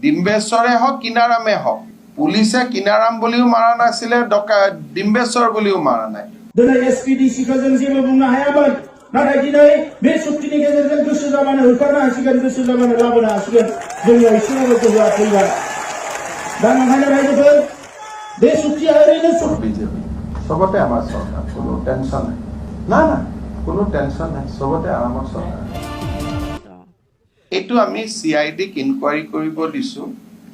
ডিম্বেশ্বৰে হওক কিনাৰামে হওক পুলিচে কিনাৰাম বুলিও মাৰা নাছিলে ডিম্বেশ্বৰ বুলিও মাৰা নাই दिनै एसपीडीसीखौ जों जेबो बुंनो हायामोन नाथाय दिनै बे सुक्तिनि गेजेरजों गोसो जाबानो होखारनो हासिगोन गोसो जाबानो लाबोनो हासिगोन जोंनियाव एसेबाबो गोहोआ फैबाय दा ओंखायनो रायजोफोर बे सुक्तिया ओरैनो বিজেপি সবতে আমাৰ চৰকাৰ কোনো টেনশ্যন নাই না না কোনো টেনশ্যন নাই সবতে আমাৰ চৰকাৰ এইটো আমি CIDক ইনকুৱাৰী কৰিব দিছো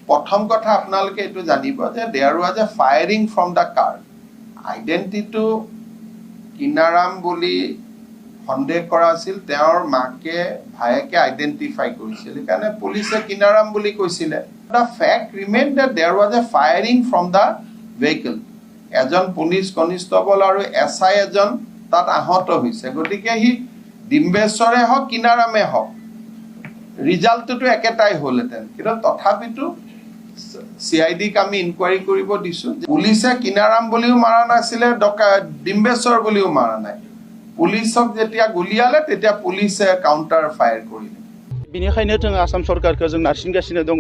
প্ৰথম কথা আপোনালোকে এইটো জানিব যে there was a firing from the car আইডেন্টিটিটো কিনাৰাম বুলি সন্দেহ কৰা আছিল তেওঁৰ মাকে ভায়েকে আইডেন্টিফাই কৰিছিল কাৰণে পুলিচে কিনাৰাম বুলি কৈছিলে the fact remain that there was a firing from the vehicle এজন পুলিচ কনিষ্টেবল আৰু SI এজন তাত আহত হৈছে গতিকে হি ডিম্বেশ্বৰে হওক কিনাৰামে হওক ৰিজাল্টটো একেটাই হ'লহেঁতেন কিন্তু তথাপিতো CIDক আমি ইনকুৱাৰী কৰিব দিছো পুলিচে কিনাৰাম বুলিও মাৰা নাছিলে ডিম্বেশ্বৰ বুলিও মাৰা নাই পুলিচক যেতিয়া গুলিয়ালে তেতিয়া পুলিচে কাউন্টাৰ ফায়াৰ কৰিলে बिनिखायनो जों आसाम सरकारखौ जों नारसिनगासिनो दङ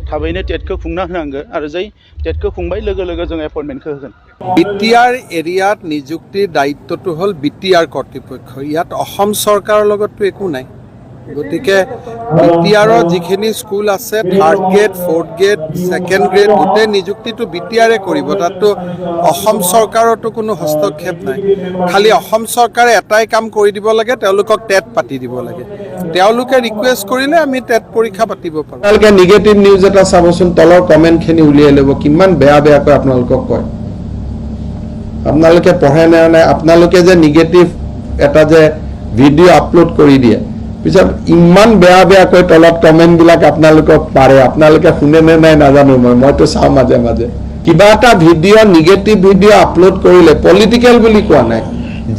थाबैनो टेटखौ खुंना होनांगौ आरो जै टेटखौ खुंबाय लोगो लोगो जों एपइन्टमेन्टखौ होगोन BTR एरियात नियुक्तिर दायित्वটো হল BTR কৰ্তৃপক্ষ ইয়াত অসম চৰকাৰৰ লগতো একো নাই গতিকে BTRৰ যিখিনি স্কুল আছে 3rd grade 4th grade 2nd grade গোটে নিযুক্তিটো BTRে কৰিব তাতো অসম চৰকাৰৰটো কোনো হস্তক্ষেপ নাই খালি অসম চৰকাৰে এটাই কাম কৰি দিব লাগে তেওঁলোকক টেট পাতি দিব লাগে তেওঁলোকে ৰিকুৱেষ্ট কৰিলে আমি টেট পৰীক্ষা পাতিব পাৰো আপোনালোকে নিগেটিভ নিউজ এটা চাবচোন তলৰ কমেন্টখিনি উলিয়াই ল'ব কিমান বেয়া বেয়াকৈ আপোনালোকক কয় আপোনালোকে পঢ়ে নাই আপোনালোকে যে নিগেটিভ এটা যে ভিডিঅ' আপলোড কৰি দিয়ে পিছত ইমান বেয়া বেয়াকৈ তলত কমেন্ট বিলাক আপোনালোকক পাৰে আপোনালোকে শুনে নে নাই নাজানো মইতো চাওঁ মাজে মাজে কিবা এটা ভিডিঅ' নিগেটিভ ভিডিঅ' আপলোড কৰিলে পলিটিক্যাল বুলি কোৱা নাই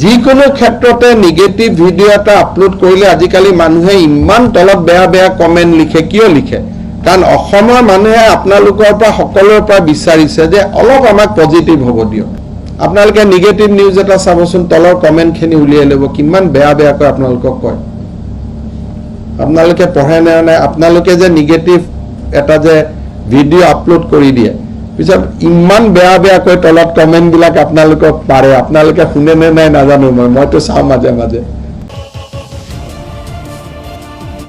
যিকোনো ক্ষেত্ৰতে নিগেটিভ ভিডিঅ' এটা আপলোড কৰিলে আজিকালি মানুহে ইমান তলত বেয়া বেয়া কমেন্ট লিখে কিয় লিখে কাৰণ অসমৰ মানুহে আপোনালোকৰ পৰা সকলোৰ পৰা বিচাৰিছে যে অলপ আমাক পজিটিভ হ'ব দিয়ক আপোনালোকে নিগেটিভ নিউজ এটা চাবচোন তলৰ কমেন্টখিনি উলিয়াই ল'ব কিমান বেয়া বেয়াকৈ আপোনালোকক কয় আপোনালোকে পঢ়ে নাই আপোনালোকে যে নিগেটিভ এটা যে ভিডিঅ' আপলোড কৰি দিয়ে পিছত ইমান বেয়া বেয়াকৈ তলত কমেন্ট বিলাক আপোনালোকক পাৰে আপোনালোকে শুনে নে নাই নাজানো মইতো চাওঁ মাজে মাজে